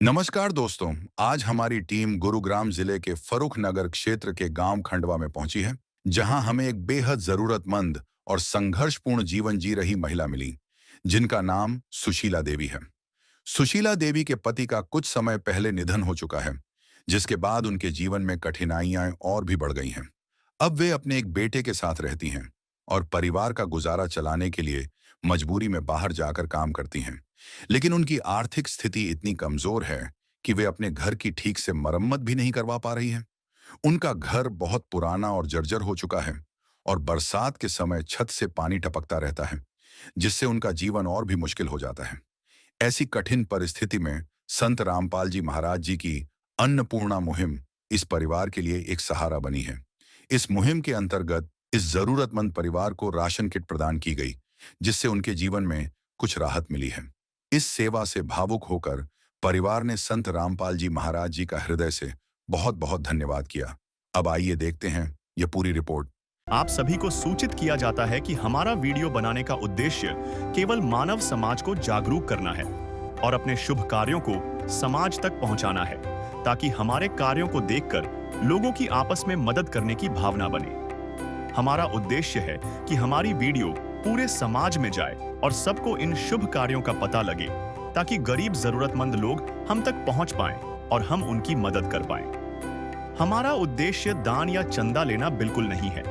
नमस्कार दोस्तों। आज हमारी टीम गुरुग्राम जिले के फर्रुख नगर क्षेत्र के गांव खंडवा में पहुंची है, जहां हमें एक बेहद जरूरतमंद और संघर्षपूर्ण जीवन जी रही महिला मिली, जिनका नाम सुशीला देवी है। सुशीला देवी के पति का कुछ समय पहले निधन हो चुका है, जिसके बाद उनके जीवन में कठिनाइयां और भी बढ़ गई हैं। अब वे अपने एक बेटे के साथ रहती हैं और परिवार का गुजारा चलाने के लिए मजबूरी में बाहर जाकर काम करती हैं। लेकिन उनकी आर्थिक स्थिति इतनी कमजोर है कि वे अपने घर की ठीक से मरम्मत भी नहीं करवा पा रही हैं। उनका घर बहुत पुराना और जर्जर हो चुका है और बरसात के समय छत से पानी टपकता रहता है, जिससे उनका जीवन और भी मुश्किल हो जाता है। ऐसी कठिन परिस्थिति में संत रामपाल जी महाराज जी की अन्नपूर्णा मुहिम इस परिवार के लिए एक सहारा बनी है। इस मुहिम के अंतर्गत इस जरूरतमंद परिवार को राशन किट प्रदान की गई, जिससे उनके जीवन में कुछ राहत मिली है। इस सेवा से भावुक होकर परिवार ने संत रामपाल जी महाराज जी का हृदय से बहुत बहुत धन्यवाद किया। अब आइए देखते हैं यह पूरी रिपोर्ट। आप सभी को सूचित किया जाता है कि हमारा वीडियो बनाने का उद्देश्य केवल मानव समाज को जागरूक करना है और अपने शुभ कार्यों को समाज तक पहुंचाना है, ताकि हमारे कार्यों को देखकर लोगों की आपस में मदद करने की भावना बने। हमारा उद्देश्य है कि हमारी वीडियो पूरे समाज में जाए और सबको इन शुभ कार्यों का पता लगे, ताकि गरीब जरूरतमंद लोग हम तक पहुंच पाएं और हम उनकी मदद कर पाएं। हमारा उद्देश्य दान या चंदा लेना बिल्कुल नहीं है।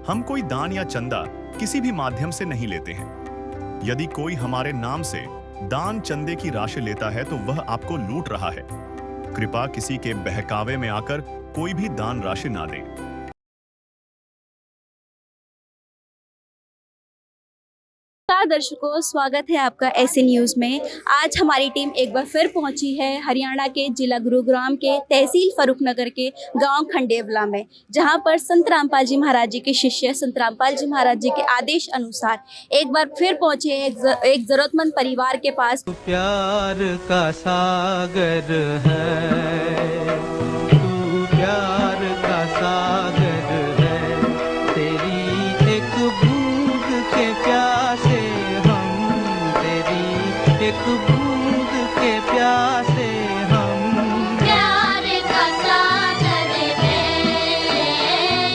हम कोई दान या चंदा किसी भी माध्यम से नहीं लेते हैं। यदि कोई हमारे नाम से दान चंदे की राशि लेता है तो वह आपको लूट रहा है। कृपया किसी के बहकावे में आकर कोई भी दान राशि ना दें। नमस्कार दर्शकों, स्वागत है आपका ऐसे न्यूज़ में। आज हमारी टीम एक बार फिर पहुंची है हरियाणा के जिला गुरुग्राम के तहसील फर्रुख नगर के गांव खंडेवला में, जहां पर संत रामपाल जी महाराज जी के शिष्य संत रामपाल जी महाराज जी के आदेश अनुसार एक बार फिर पहुंचे एक जरूरतमंद परिवार के पास। प्यार का सागर है, तू प्यार का सागर है, तेरी एक बूंद के प्यासे एक बूंद के प्यासे हम, प्यार का सागर है,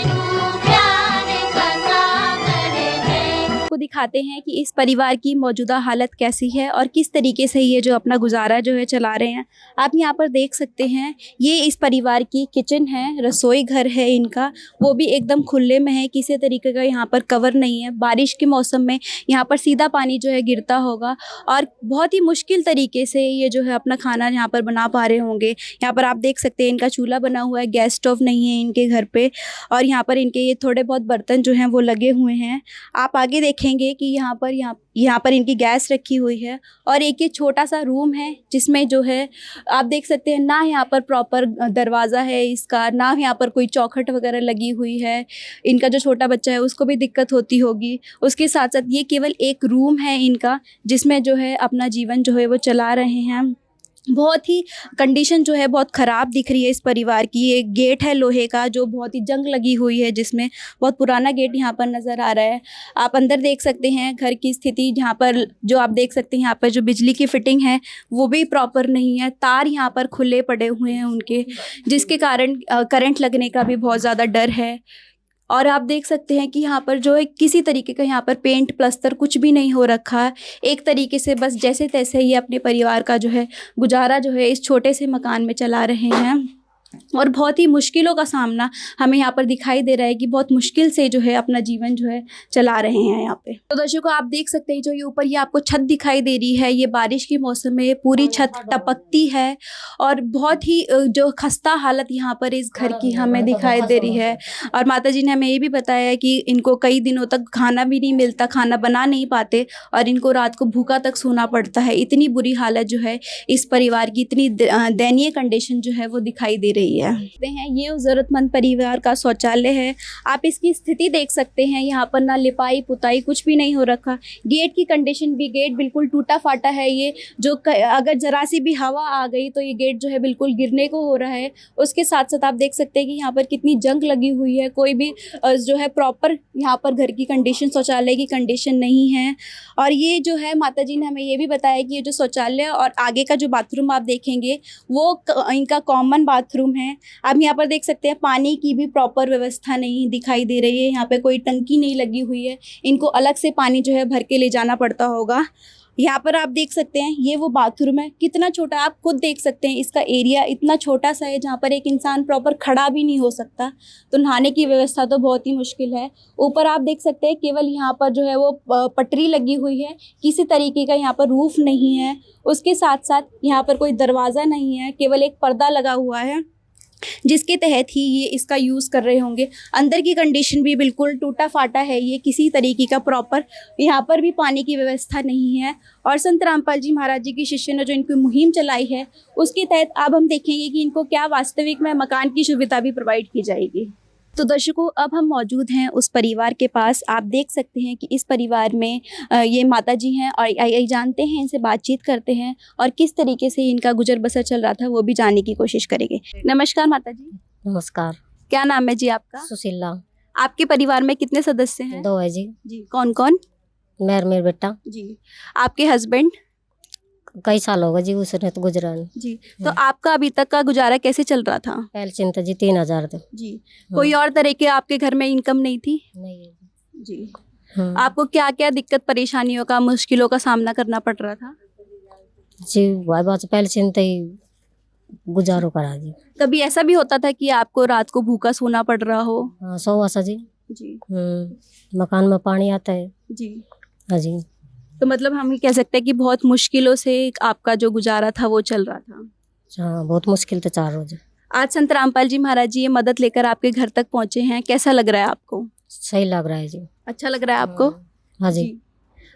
तू प्यार का सागर है। को दिखाते हैं कि इस परिवार की मौजूदा हालत कैसी है और किस तरीके से ये जो अपना गुजारा जो है चला रहे हैं। आप यहाँ पर देख सकते हैं, ये इस परिवार की किचन है, रसोई घर है इनका, वो भी एकदम खुले में है, किसी तरीके का यहाँ पर कवर नहीं है। बारिश के मौसम में यहाँ पर सीधा पानी जो है गिरता होगा और बहुत ही मुश्किल तरीके से ये जो है अपना खाना यहाँ पर बना पा रहे होंगे। यहाँ पर आप देख सकते हैं इनका चूल्हा बना हुआ है, गैस स्टोव नहीं है इनके घर पे, और यहाँ पर इनके ये थोड़े बहुत बर्तन जो हैं वो लगे हुए हैं। आप आगे देखेंगे कि यहाँ पर इनकी गैस रखी हुई है और एक ये छोटा सा रूम है, जिसमें जो है आप देख सकते हैं ना यहाँ पर प्रॉपर दरवाज़ा है इसका, ना यहाँ पर कोई चौखट वगैरह लगी हुई है। इनका जो छोटा बच्चा है उसको भी दिक्कत होती होगी। उसके साथ साथ ये केवल एक रूम है इनका, जिसमें जो है अपना जीवन जो है वो चला रहे हैं। बहुत ही कंडीशन जो है बहुत ख़राब दिख रही है इस परिवार की। ये गेट है लोहे का, जो बहुत ही जंग लगी हुई है, जिसमें बहुत पुराना गेट यहाँ पर नज़र आ रहा है। आप अंदर देख सकते हैं घर की स्थिति, जहाँ पर जो आप देख सकते हैं यहाँ पर जो बिजली की फिटिंग है वो भी प्रॉपर नहीं है। तार यहाँ पर खुले पड़े हुए हैं उनके, जिसके कारण करंट लगने का भी बहुत ज़्यादा डर है। और आप देख सकते हैं कि यहाँ पर जो है किसी तरीके का यहाँ पर पेंट प्लस्तर कुछ भी नहीं हो रखा है। एक तरीके से बस जैसे तैसे ये अपने परिवार का जो है गुजारा जो है इस छोटे से मकान में चला रहे हैं। और बहुत ही मुश्किलों का सामना हमें यहाँ पर दिखाई दे रहा है कि बहुत मुश्किल से जो है अपना जीवन जो है चला रहे हैं यहाँ पे। तो दर्शकों, आप देख सकते हैं जो ये ऊपर ये आपको छत दिखाई दे रही है, ये बारिश के मौसम में पूरी छत टपकती है और बहुत ही जो खस्ता हालत यहाँ पर इस घर की हमें दिखाई दे रही है। और माता जी ने हमें ये भी बताया है कि इनको कई दिनों तक खाना भी नहीं मिलता, खाना बना नहीं पाते और इनको रात को भूखा तक सोना पड़ता है। इतनी बुरी हालत जो है इस परिवार की, इतनी दयनीय कंडीशन जो है वो दिखाई दे रही है। देखते हैं ये उस ज़रूरतमंद परिवार का शौचालय है। आप इसकी स्थिति देख सकते हैं, यहाँ पर ना लिपाई पुताई कुछ भी नहीं हो रखा। गेट की कंडीशन भी, गेट बिल्कुल टूटा फाटा है। ये जो अगर ज़रा सी भी हवा आ गई तो ये गेट जो है बिल्कुल गिरने को हो रहा है। उसके साथ साथ आप देख सकते हैं कि यहाँ पर कितनी जंग लगी हुई है। कोई भी जो है प्रॉपर यहाँ पर घर की कंडीशन, शौचालय की कंडीशन नहीं है। और ये जो है माताजी ने हमें ये भी बताया कि ये जो शौचालय और आगे का जो बाथरूम आप देखेंगे वो इनका कॉमन बाथरूम है। आप यहाँ पर देख सकते हैं पानी की भी प्रॉपर व्यवस्था नहीं दिखाई दे रही है। यहाँ पे कोई टंकी नहीं लगी हुई है, इनको अलग से पानी जो है भर के ले जाना पड़ता होगा। यहाँ पर आप देख सकते हैं ये वो बाथरूम है, कितना छोटा, आप खुद देख सकते हैं इसका एरिया इतना छोटा सा है जहाँ पर एक इंसान प्रॉपर खड़ा भी नहीं हो सकता। तो नहाने की व्यवस्था तो बहुत ही मुश्किल है। ऊपर आप देख सकते हैं केवल यहाँ पर जो है वो पटरी लगी हुई है, किसी तरीके का यहाँ पर रूफ नहीं है। उसके साथ साथ यहाँ पर कोई दरवाज़ा नहीं है, केवल एक पर्दा लगा हुआ है जिसके तहत ही ये इसका यूज़ कर रहे होंगे। अंदर की कंडीशन भी बिल्कुल टूटा फाटा है, ये किसी तरीके का प्रॉपर यहाँ पर भी पानी की व्यवस्था नहीं है। और संत रामपाल जी महाराज जी के शिष्य ने जो इनकी मुहिम चलाई है उसके तहत अब हम देखेंगे कि इनको क्या वास्तविक में मकान की सुविधा भी प्रोवाइड की जाएगी। तो दर्शकों, अब हम मौजूद हैं उस परिवार के पास। आप देख सकते हैं कि इस परिवार में ये माताजी हैं और आइए जानते हैं, इनसे बातचीत करते हैं और किस तरीके से इनका गुजर बसर चल रहा था वो भी जानने की कोशिश करेंगे। नमस्कार माताजी। नमस्कार। क्या नाम है जी आपका? सुशीला। आपके परिवार में कितने सदस्य हैं? 2 है जी। जी, कौन कौन? मेरे बेटा। जी। आपके हस्बैंड? कई साल हो गए जी उसने तो गुजरा नहीं। जी। तो आपका अभी तक का गुजारा कैसे चल रहा था? पेंशन था जी 3000 थे। जी। कोई और तरह के आपके घर में इनकम नहीं थी? नहीं है जी। आपको आपको क्या क्या दिक्कत परेशानियों का, मुश्किलों का सामना करना पड़ रहा था? जी भाई बात पेंशन थे गुजारो करा जी। कभी ऐसा भी होता था कि आपको रात को भूखा सोना पड़ रहा हो? हाँ 100 आसा जी। जी। मकान में पानी आता है। जी। हाँ जी। तो मतलब हम ये कह सकते हैं कि बहुत मुश्किलों से आपका जो गुजारा था वो चल रहा था। हाँ बहुत मुश्किल थे 4 रोज। आज संत रामपाल जी महाराज जी ये मदद लेकर आपके घर तक पहुंचे हैं, कैसा लग रहा है आपको? सही लग रहा है जी। अच्छा लग रहा है आपको? हाँ जी।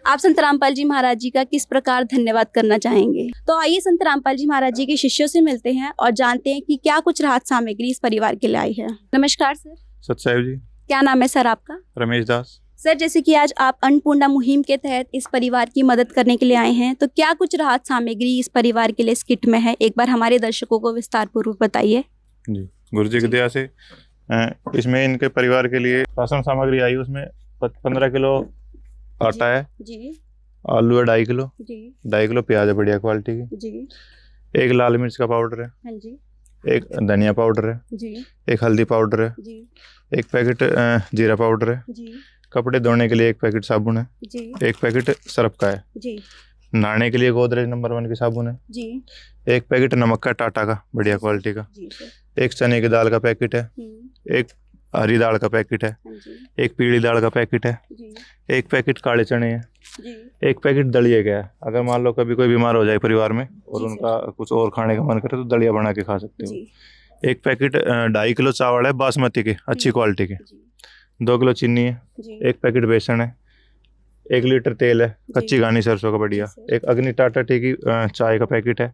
आप संत रामपाल जी महाराज जी का किस प्रकार धन्यवाद करना चाहेंगे? तो आइए संत रामपाल जी महाराज जी के शिष्यों से मिलते हैं और जानते हैं कि क्या कुछ राहत सामग्री इस परिवार के लिए आई है। नमस्कार सर। सतसाहिब जी। क्या नाम है सर आपका? रमेश दास। सर, जैसे कि आज आप अन्नपूर्णा मुहिम के तहत इस परिवार की मदद करने के लिए आए हैं, तो क्या कुछ राहत सामग्री इस परिवार के लिए इस किट में है? एक बार हमारे दर्शकों को विस्तार पूर्वक बताइए। जी, गुरु जी की दया से इसमें इनके परिवार के लिए राशन सामग्री आई। उसमें 15 किलो आटा है जी। आलू है 2.5 किलो, जी। 2.5 किलो प्याज है बढ़िया क्वालिटी की, जी। 1 लाल मिर्च का पाउडर है, हाँ जी। 1 धनिया पाउडर है, जी। 1 हल्दी पाउडर है, जी। 1 पैकेट जीरा पाउडर है, जी। कपड़े धोने के लिए 1 पैकेट साबुन है, जी। 1 पैकेट सर्फ का है, जी। नहाने के लिए गोदरेज नंबर 1 की साबुन है, जी। 1 पैकेट नमक का टाटा का बढ़िया क्वालिटी का, जी सर। 1 चने की दाल का पैकेट है, 1 हरी दाल का पैकेट है, हाँ जी। 1 पीली दाल का पैकेट है, जी। 1 पैकेट काले चने हैं, जी। 1 पैकेट दलिए का है। अगर मान लो कभी कोई बीमार हो जाए परिवार में और जी उनका कुछ और खाने का मन करे तो दलिया बना के खा सकते हो। जी। 1 पैकेट 2.5 किलो चावल है बासमती के अच्छी क्वालिटी के, जी। 2 किलो चीनी है, जी। 1 पैकेट बेसन है, 1 लीटर तेल है कच्ची घानी सरसों का बढ़िया, जी सर। 1 अग्नि टाटा टी की चाय का पैकेट है,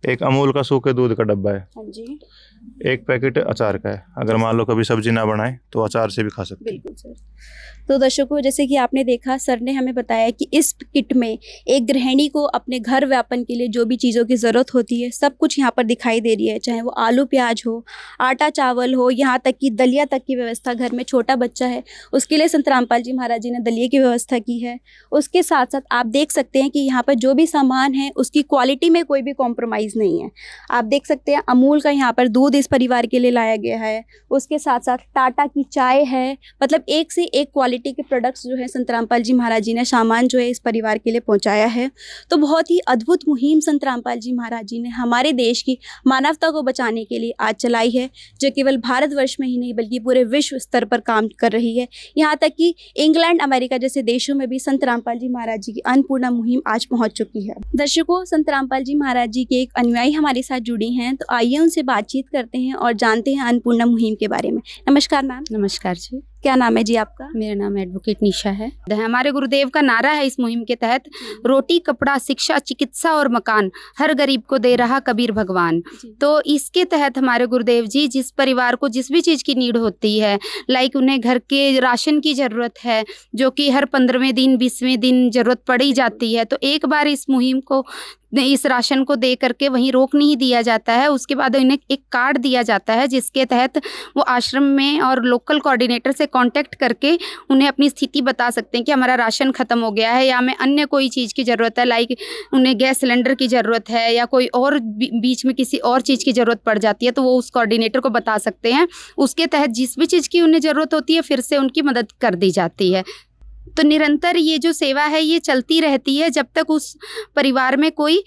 1 अमूल का सूखे दूध का डब्बा है, हाँ जी। 1 पैकेट अचार का है। अगर मान लो कभी सब्जी ना बनाए तो अचार से भी खा सकते हैं। बिल्कुल सर। तो दर्शकों, जैसे कि आपने देखा, सर ने हमें बताया कि इस किट में एक गृहिणी को अपने घर व्यापन के लिए जो भी चीज़ों की ज़रूरत होती है सब कुछ यहाँ पर दिखाई दे रही है, चाहे वो आलू प्याज हो, आटा चावल हो, यहाँ तक कि दलिया तक की व्यवस्था। घर में छोटा बच्चा है उसके लिए संत रामपाल जी महाराज जी ने दलिए की व्यवस्था की है। उसके साथ साथ आप देख सकते हैं कि यहाँ पर जो भी सामान है उसकी क्वालिटी में कोई भी कॉम्प्रोमाइज़ नहीं है। आप देख सकते हैं अमूल का यहाँ पर दूध इस परिवार के लिए लाया गया है। उसके साथ साथ टाटा की चाय है। मतलब एक से एक क्वालिटी के प्रोडक्ट्स जो है संत रामपाल जी महाराज जी ने सामान जो है इस परिवार के लिए पहुंचाया है। तो बहुत ही अद्भुत मुहिम संत रामपाल जी महाराज जी ने हमारे देश की मानवता को बचाने के लिए आज चलाई है, जो केवल भारतवर्ष में ही नहीं बल्कि पूरे विश्व स्तर पर काम कर रही है। यहाँ तक कि इंग्लैंड, अमेरिका जैसे देशों में भी संत रामपाल जी महाराज जी की अन्नपूर्णा मुहिम आज पहुँच चुकी है। दर्शकों, संत रामपाल जी महाराज जी के एक अनुयायी हमारे साथ जुड़ी हैं, तो आइए उनसे बातचीत करते हैं और जानते हैं अन्नपूर्णा मुहिम के बारे में। नमस्कार मैम। नमस्कार जी। क्या नाम है जी आपका? मेरा नाम एडवोकेट निशा है। हमारे गुरुदेव का नारा है इस मुहिम के तहत, रोटी कपड़ा शिक्षा चिकित्सा और मकान, हर गरीब को दे रहा कबीर भगवान। तो इसके तहत हमारे गुरुदेव जी जिस परिवार को जिस भी चीज़ की नीड होती है, लाइक उन्हें घर के राशन की ज़रूरत है जो कि हर 15वें दिन 20वें दिन ज़रूरत पड़ ही जाती है, तो एक बार इस मुहिम को इस राशन को दे करके वहीं रोक नहीं दिया जाता है। उसके बाद उन्हें एक कार्ड दिया जाता है जिसके तहत वो आश्रम में और लोकल कोऑर्डिनेटर से कांटेक्ट करके उन्हें अपनी स्थिति बता सकते हैं कि हमारा राशन ख़त्म हो गया है या हमें अन्य कोई चीज़ की ज़रूरत है, लाइक उन्हें गैस सिलेंडर की ज़रूरत है या कोई और बीच में किसी और चीज़ की ज़रूरत पड़ जाती है, तो वो उस कोऑर्डिनेटर को बता सकते हैं। उसके तहत जिस भी चीज़ की उन्हें ज़रूरत होती है फिर से उनकी मदद कर दी जाती है। तो निरंतर ये जो सेवा है ये चलती रहती है जब तक उस परिवार में कोई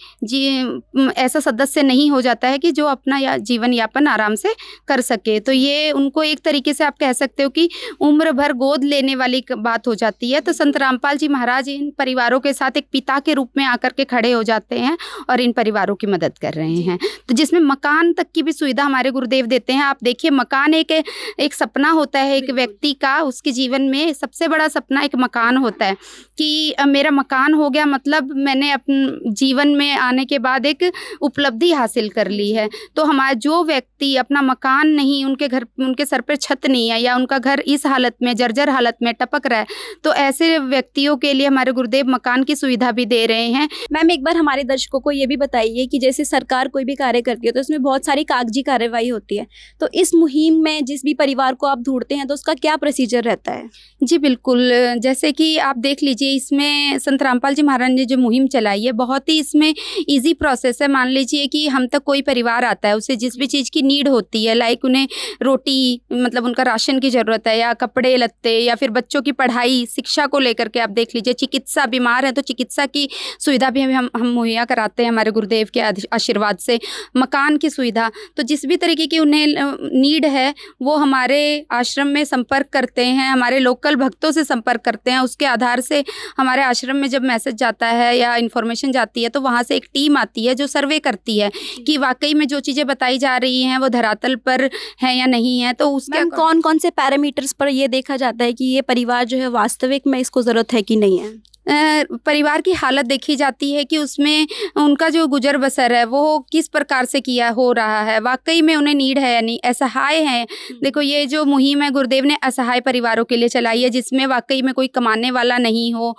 ऐसा सदस्य नहीं हो जाता है कि जो अपना जीवन यापन आराम से कर सके। तो ये उनको एक तरीके से आप कह सकते हो कि उम्र भर गोद लेने वाली बात हो जाती है। तो संत रामपाल जी महाराज इन परिवारों के साथ एक पिता के रूप में आकर के खड़े हो जाते हैं और इन परिवारों की मदद कर रहे हैं। तो जिसमें मकान तक की भी सुविधा हमारे गुरुदेव देते हैं। आप देखिए, मकान एक सपना होता है एक व्यक्ति का, उसके जीवन में सबसे बड़ा सपना एक मकान होता है कि मेरा मकान हो गया, मतलब मैंने अपने जीवन में आने के बाद एक उपलब्धि हासिल कर ली है। तो हमारा जो व्यक्ति अपना मकान नहीं, उनके सर पे छत नहीं है या उनका घर इस हालत में जर्जर हालत में टपक रहा है, तो ऐसे व्यक्तियों के लिए हमारे गुरुदेव मकान की सुविधा भी दे रहे हैं। मैम, एक बार हमारे दर्शकों को ये भी बताइए कि जैसे सरकार कोई भी कार्य करती है तो उसमें बहुत सारी कागजी कार्रवाई होती है, तो इस मुहिम में जिस भी परिवार को आप ढूंढते हैं तो उसका क्या प्रोसीजर रहता है? जी बिल्कुल, जैसे कि आप देख लीजिए, इसमें संत रामपाल जी महाराज ने जो मुहिम चलाई है बहुत ही इसमें इजी प्रोसेस है। मान लीजिए कि हम तक कोई परिवार आता है, उसे जिस भी चीज़ की नीड होती है, लाइक उन्हें रोटी मतलब उनका राशन की ज़रूरत है या कपड़े लत्ते या फिर बच्चों की पढ़ाई शिक्षा को लेकर के आप देख लीजिए, चिकित्सा, बीमार है तो चिकित्सा की सुविधा भी हम मुहैया कराते हैं हमारे गुरुदेव के आशीर्वाद से। मकान की सुविधा, तो जिस भी तरीके की उन्हें नीड है वो हमारे आश्रम में संपर्क करते हैं, हमारे लोकल भक्तों से संपर्क करते हैं। उसके आधार से हमारे आश्रम में जब मैसेज जाता है या इन्फॉर्मेशन जाती है तो वहाँ से एक टीम आती है जो सर्वे करती है कि वाकई में जो चीज़ें बताई जा रही हैं वो धरातल पर है या नहीं है। तो उसके कौन कौन से पैरामीटर्स पर ये देखा जाता है कि ये परिवार जो है वास्तविक में इसको ज़रूरत है कि नहीं है? परिवार की हालत देखी जाती है कि उसमें उनका जो गुजर बसर है वो किस प्रकार से किया हो रहा है, वाकई में उन्हें नीड है या नहीं, असहाय है। देखो, ये जो मुहिम है गुरुदेव ने असहाय परिवारों के लिए चलाई है जिसमें वाकई में कोई कमाने वाला नहीं हो,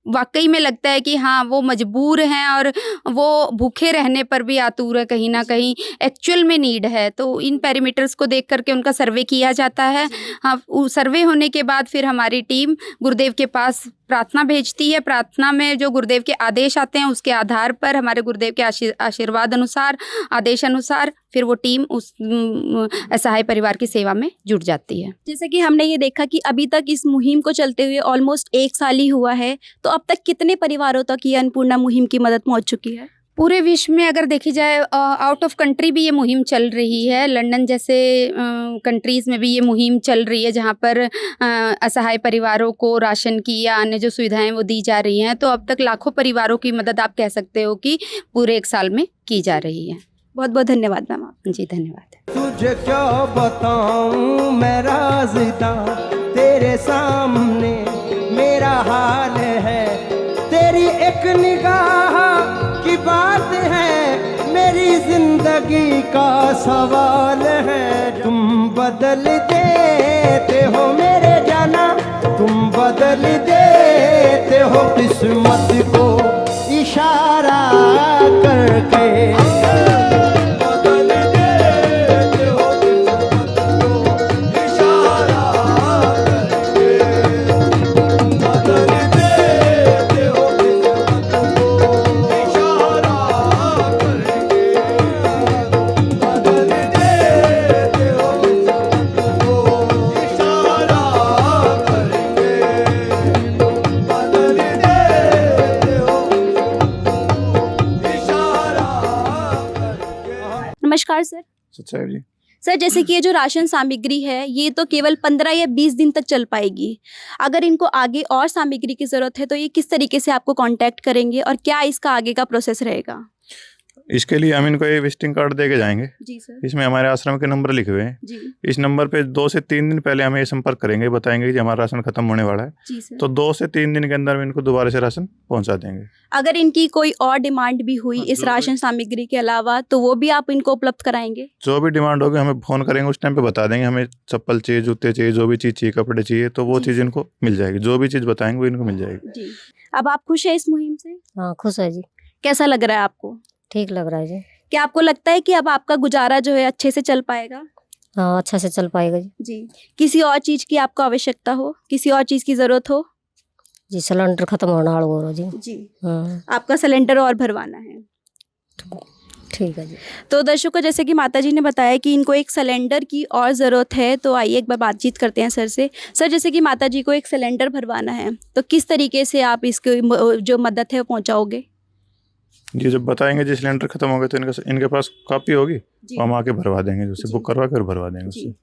वाकई में लगता है कि हाँ वो मजबूर हैं और वो भूखे रहने पर भी आतुर है, कहीं ना कहीं एक्चुअल में नीड है। तो इन पैरामीटर्स को देख करके उनका सर्वे किया जाता है। हाँ, सर्वे होने के बाद फिर हमारी टीम गुरुदेव के पास प्रार्थना भेजती है। प्रार्थना में जो गुरुदेव के आदेश आते हैं उसके आधार पर हमारे गुरुदेव के आशीर्वाद अनुसार, आदेश अनुसार फिर वो टीम उस असहाय परिवार की सेवा में जुट जाती है। जैसे कि हमने ये देखा कि अभी तक इस मुहिम को चलते हुए ऑलमोस्ट 1 साल ही हुआ है, तो अब तक कितने परिवारों तक ये अन्नपूर्णा मुहिम की मदद पहुंच चुकी है? पूरे विश्व में अगर देखी जाए, आउट ऑफ कंट्री भी ये मुहिम चल रही है। लंदन जैसे कंट्रीज़ में भी ये मुहिम चल रही है जहाँ पर असहाय परिवारों को राशन की या अन्य जो सुविधाएं वो दी जा रही हैं। तो अब तक लाखों परिवारों की मदद आप कह सकते हो कि पूरे 1 साल में की जा रही है। बहुत बहुत धन्यवाद मैम आप। जी धन्यवाद। तुझे क्या बताऊं मैं राज़दा, तेरे सामने मेरा हाल है। तेरी एक निगाह की बात है, मेरी जिंदगी का सवाल है। तुम बदल देते हो मेरे जाना, तुम बदल देते हो किस्मत को इशारा करके। नमस्कार सर। सच्चाई जी। सर, जैसे कि ये जो राशन सामग्री है ये तो केवल 15 या 20 दिन तक चल पाएगी। अगर इनको आगे और सामग्री की ज़रूरत है तो ये किस तरीके से आपको कांटेक्ट करेंगे और क्या इसका आगे का प्रोसेस रहेगा? इसके लिए हम इनको ये विजिटिंग कार्ड दे के जाएंगे। जी सर। इसमें हमारे आश्रम के नंबर लिखे हुए हैं। जी इस नंबर पे 2 से 3 दिन पहले हमें ये संपर्क करेंगे, बताएंगे कि हमारा राशन खत्म होने वाला है। जी सर। तो 2 से 3 दिन के अंदर में इनको दोबारा से राशन पहुंचा देंगे। अगर इनकी कोई और डिमांड भी हुई इस राशन सामग्री के अलावा तो वो भी आप इनको उपलब्ध कराएंगे? जो भी डिमांड होगी हमें फोन करेंगे, उस टाइम पे बता देंगे हमें चप्पल चाहिए, जूते चाहिए, जो भी चीज़ चाहिए, कपड़े चाहिए, तो वो जी। चीज़ इनको मिल जाएगी। जो भी चीज़ बताएंगे वो इनको मिल जाएगी। जी। अब आप खुश हैं इस मुहिम से? हाँ खुश है जी, कैसा लग रहा है आपको? ठीक लग रहा है जी। क्या आपको लगता है कि अब आपका गुजारा जो है अच्छे से चल पाएगा? हाँ अच्छा से चल पाएगा जी। जी। किसी और चीज़ की आपको आवश्यकता हो, किसी और चीज़ की ज़रूरत हो? जी सिलेंडर खत्म होना हो जी। जी। हाँ आपका सिलेंडर और भरवाना है। ठीक है जी। तो दर्शकों, जैसे कि माता जी ने बताया कि इनको एक सिलेंडर की और ज़रूरत है, तो आइए एक बार बातचीत करते हैं सर से। सर, जैसे कि माता जी को एक सिलेंडर भरवाना है, तो किस तरीके से आप इसकी जो मदद है वो पहुँचाओगे? ये जब बताएंगे जी सिलेंडर खत्म हो गए तो इनके पास कॉपी होगी, जी। हम आके भरवा देंगे, उससे जी। बुक करवा कर भरवा देंगे जी। उससे।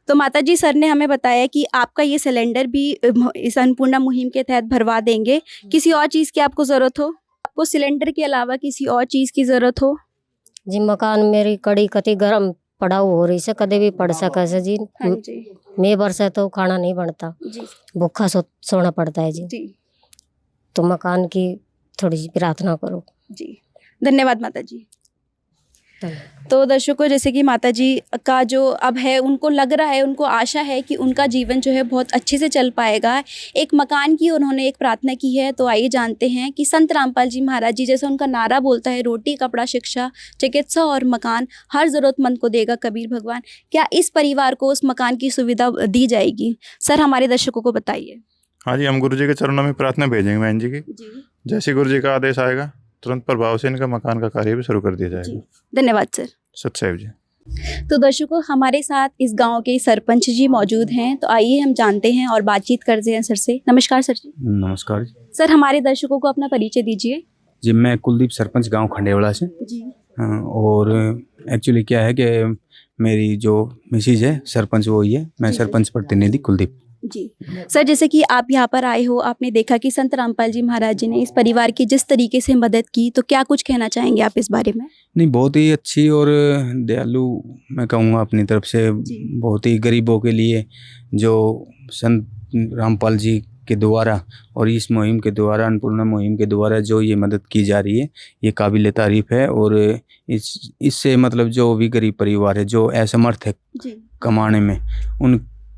तो माता जी, सर ने हमें बताया कि आपका ये सिलेंडर भी इस अन्नपूर्णा मुहिम के तहत भरवा देंगे। किसी और चीज़ की आपको ज़रूरत हो, आपको सिलेंडर के अलावा किसी और चीज़ की ज़रूरत हो? जी मकान मेरी कड़ी कति गर्म पड़ाव हो रही से कदे भी पड़ सका से जी। हाँ जी। मैं बरसा तो खाना नहीं बनता, जी। भूखा सोना पड़ता है जी। जी। तो मकान की थोड़ी सी प्रार्थना करो। जी, धन्यवाद माता जी। धन्यवाद। तो दर्शकों, जैसे कि माता जी का जो अब है, उनको लग रहा है, उनको आशा है कि उनका जीवन जो है बहुत अच्छे से चल पाएगा। एक मकान की उन्होंने एक प्रार्थना की है, तो आइए जानते हैं कि संत रामपाल जी महाराज जी, जैसे उनका नारा बोलता है, रोटी कपड़ा शिक्षा चिकित्सा और मकान हर ज़रूरतमंद को देगा कबीर भगवान, क्या इस परिवार को उस मकान की सुविधा दी जाएगी? सर, हमारे दर्शकों को बताइए। हाँ जी, हम गुरु जी के चरणों में प्रार्थना भेजेंगे बहन जी की। जी। जैसे गुरु जी का आदेश आएगा तुरंत प्रभाव से इनका मकान का कार्य भी शुरू कर दिया जाएगा। धन्यवाद सर। सतसाहिब जी। तो दर्शकों, हमारे साथ इस गांव के सरपंच जी मौजूद हैं, तो आइए हम जानते हैं और बातचीत करते हैं सर से। नमस्कार सर जी। नमस्कार सर, हमारे दर्शकों को अपना परिचय दीजिए। जी, मैं कुलदीप सरपंच गांव खंडेवाला से। जी। और एक्चुअली क्या है कि मेरी जो मिसेज है सरपंच वो ही है, मैं जी। सरपंच प्रतिनिधि कुलदीप। जी सर, जैसे कि आप यहाँ पर आए हो, आपने देखा कि संत रामपाल जी महाराज जी ने इस परिवार की जिस तरीके से मदद की, तो क्या कुछ कहना चाहेंगे आप इस बारे में? नहीं, बहुत ही अच्छी और दयालु मैं कहूँगा अपनी तरफ से। जी। बहुत ही गरीबों के लिए जो संत रामपाल जी के द्वारा और इस मुहिम के द्वारा, अन्नपूर्णा मुहिम के द्वारा जो ये मदद की जा रही है, ये काबिल तारीफ़ है। और इससे मतलब जो भी गरीब परिवार है, जो असमर्थ है जी। कमाने में,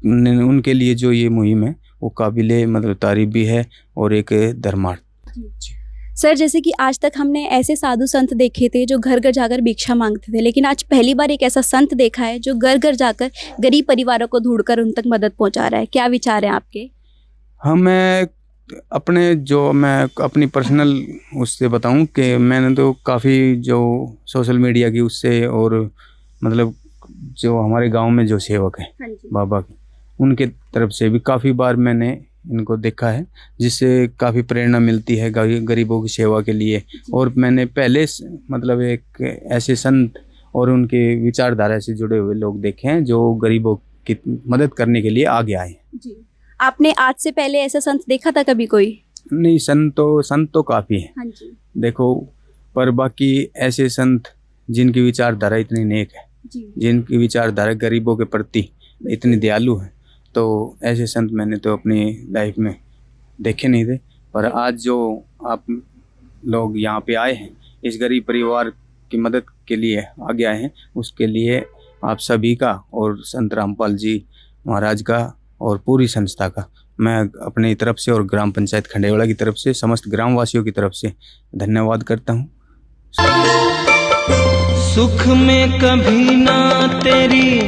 उनके लिए जो ये मुहिम है वो काबिले मतलब तारीफ भी है और एक धर्मार्थ। सर, जैसे कि आज तक हमने ऐसे साधु संत देखे थे जो घर घर जाकर भिक्षा मांगते थे, लेकिन आज पहली बार एक ऐसा संत देखा है जो घर घर जाकर गरीब परिवारों को ढूंढकर उन तक मदद पहुंचा रहा है। क्या विचार हैं आपके? हाँ, मैं अपनी पर्सनल उससे बताऊं कि मैंने तो काफ़ी जो सोशल मीडिया की उससे और मतलब जो हमारे गांव में जो सेवक हैं हाँ जी। बाबा के, उनके तरफ से भी काफ़ी बार मैंने इनको देखा है, जिससे काफ़ी प्रेरणा मिलती है गरीबों की सेवा के लिए। और मैंने पहले मतलब एक ऐसे संत और उनके विचारधारा से जुड़े हुए लोग देखे हैं जो गरीबों की मदद करने के लिए आगे आए हैं। जी। आपने आज से पहले ऐसा संत देखा था कभी कोई? नहीं, संत तो काफ़ी है हाँ जी। देखो, पर बाकी ऐसे संत जिनकी विचारधारा इतनी नेक है, जी। जिनकी विचारधारा गरीबों के प्रति इतनी दयालु है, तो ऐसे संत मैंने तो अपनी लाइफ में देखे नहीं थे। पर आज जो आप लोग यहाँ पे आए हैं, इस गरीब परिवार की मदद के लिए आगे आए हैं, उसके लिए आप सभी का और संत रामपाल जी महाराज का और पूरी संस्था का मैं अपनी तरफ से और ग्राम पंचायत खंडेवाला की तरफ से, समस्त ग्रामवासियों की तरफ से धन्यवाद करता हूँ। सुख में कभी ना तेरी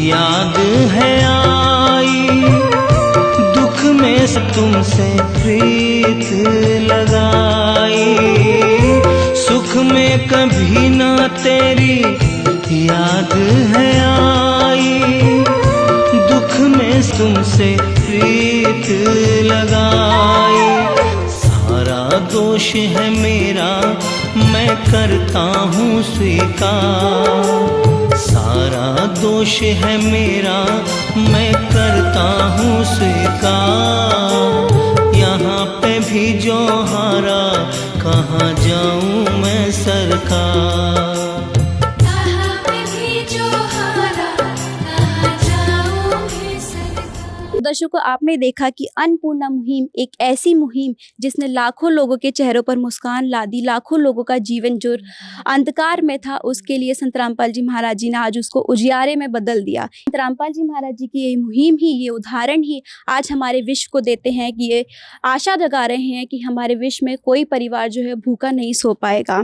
याद है आई, दुख में तुमसे प्रीत लगाई। सुख में कभी ना तेरी याद है आई, दुख में तुमसे प्रीत लगाई। सारा दोष है मेरा, मैं करता हूँ स्वीकार। सारा दोष है मेरा, मैं करता हूँ स्वीकार। यहाँ पे भी जो हारा, कहाँ जाऊँ मैं सर सरकार। दर्शकों, आपने देखा कि अन्नपूर्णा मुहिम एक ऐसी मुहिम जिसने लाखों लोगों के चेहरों पर मुस्कान ला दी, लाखों लोगों का जीवन जो अंधकार में था उसके लिए संत रामपाल जी महाराज जी ने आज उसको उजियारे में बदल दिया। संत रामपाल जी महाराज जी की ये मुहिम ही, ये उदाहरण ही आज हमारे विश्व को देते हैं कि ये आशा जगा रहे हैं कि हमारे विश्व में कोई परिवार जो है भूखा नहीं सो पाएगा।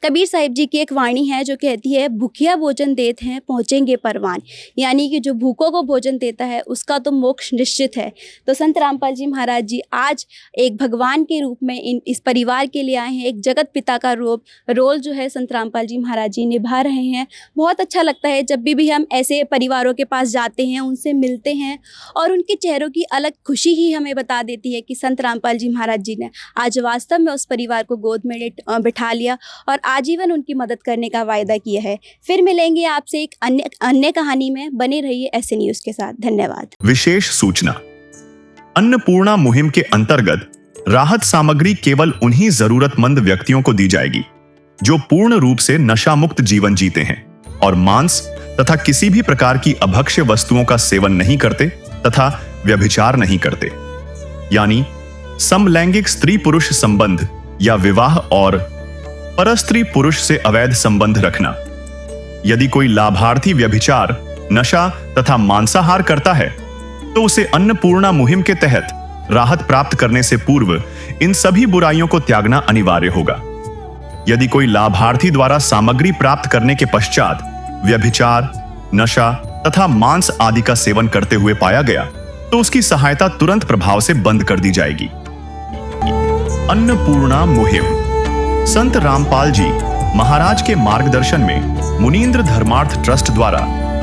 कबीर साहिब जी की एक वाणी है जो कहती है, भूखिया भोजन देते हैं पहुँचेंगे परवान। यानी कि जो भूखों को भोजन देता है उसका तो मोक्ष निश्चित है। तो संत रामपाल जी महाराज जी आज एक भगवान के रूप में इस परिवार के लिए आए हैं। एक जगत पिता का रोल जो है संत रामपाल जी महाराज जी निभा रहे हैं। बहुत अच्छा लगता है जब भी हम ऐसे परिवारों के पास जाते हैं, उनसे मिलते हैं और उनके चेहरों की अलग खुशी ही हमें बता देती है कि संत रामपाल जी महाराज जी ने आज वास्तव में उस परिवार को गोद में बिठा लिया और आजीवन उनकी मदद करने का वायदा किया है। फिर मिलेंगे आपसे एक अन्य कहानी में। बने रहिए ऐसे न्यूज के साथ। धन्यवाद। विशेष सूचना, अन्नपूर्णा मुहिम के अंतर्गत राहत सामग्री केवल उन्हीं जरूरतमंद व्यक्तियों को दी जाएगी जो पूर्ण रूप से नशा मुक्त जीवन जीते हैं और मांस तथा किसी भी प्रकार की अभक्ष्य वस्तुओं का सेवन नहीं करते तथा व्यभिचार नहीं करते, यानी समलैंगिक स्त्री पुरुष संबंध या विवाह और परस्त्री पुरुष से अवैध संबंध रखना। यदि कोई लाभार्थी व्यभिचार, नशा तथा मांसाहार करता है तो उसे अन्नपूर्णा मुहिम के तहत राहत प्राप्त करने से पूर्व इन सभी बुराइयों को त्यागना अनिवार्य होगा। यदि कोई लाभार्थी द्वारा सामग्री प्राप्त करने के पश्चात व्यभिचार, नशा तथा मांस आदि का सेवन करते हुए पाया गया तो उसकी सहायता तुरंत प्रभाव से बंद कर दी जाएगी। अन्नपूर्णा मुहिम संत रामपाल जी महाराज के मार्गदर्शन में मुनींद्र धर्मार्थ ट्रस्ट द्वारा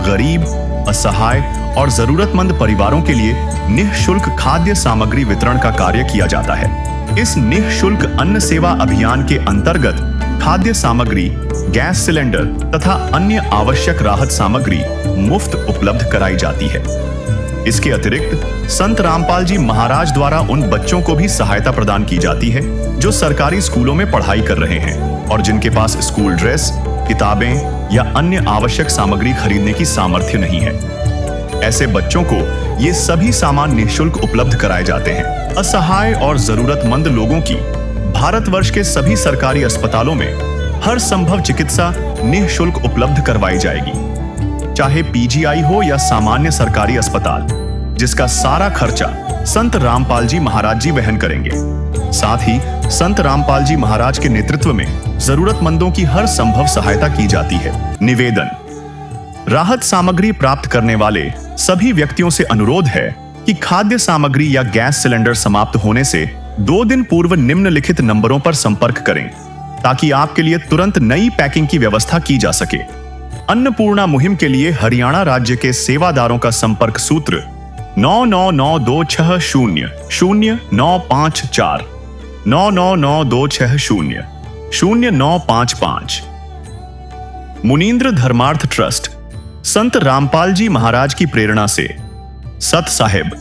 गरीब, असहाय और जरूरतमंद परिवारों के लिए निःशुल्क खाद्य सामग्री वितरण का कार्य किया जाता है। इस निःशुल्क अन्न सेवा अभियान के अंतर्गत खाद्य सामग्री, गैस सिलेंडर तथा अन्य आवश्यक राहत सामग्री मुफ्त उपलब्ध कराई जाती है। इसके अतिरिक्त संत रामपाल जी महाराज द्वारा उन बच्चों को भी सहायता प्रदान की जाती है जो सरकारी स्कूलों में पढ़ाई कर रहे हैं और जिनके पास स्कूल ड्रेस, किताबें या अन्य आवश्यक सामग्री खरीदने की सामर्थ्य नहीं है। ऐसे बच्चों को ये सभी सामान निःशुल्क उपलब्ध कराए जाते हैं। असहाय और जरूरतमंद लोगों की भारतवर्ष के सभी सरकारी अस्पतालों में हर संभव चिकित्सा निःशुल्क उपलब्ध करवाई जाएगी, चाहे पीजीआई हो या सामान्य सरकारी अस्पताल, जिसका सारा खर्चा संत रामपाल जी महाराज जी वहन करेंगे। साथ ही संत रामपाल जी महाराज के नेतृत्व में जरूरतमंदों की हर संभव सहायता की जाती है। निवेदन, राहत सामग्री प्राप्त करने वाले सभी व्यक्तियों से अनुरोध है कि खाद्य सामग्री या गैस सिलेंडर समाप्त होने से 2 दिन पूर्व निम्नलिखित नंबरों पर संपर्क करें ताकि आपके लिए तुरंत नई पैकिंग की व्यवस्था की जा सके। अन्नपूर्णा मुहिम के लिए हरियाणा राज्य के सेवादारों का संपर्क सूत्र 9992600954 9992600955। मुनींद्र धर्मार्थ ट्रस्ट संत रामपाल जी महाराज की प्रेरणा से सत साहिब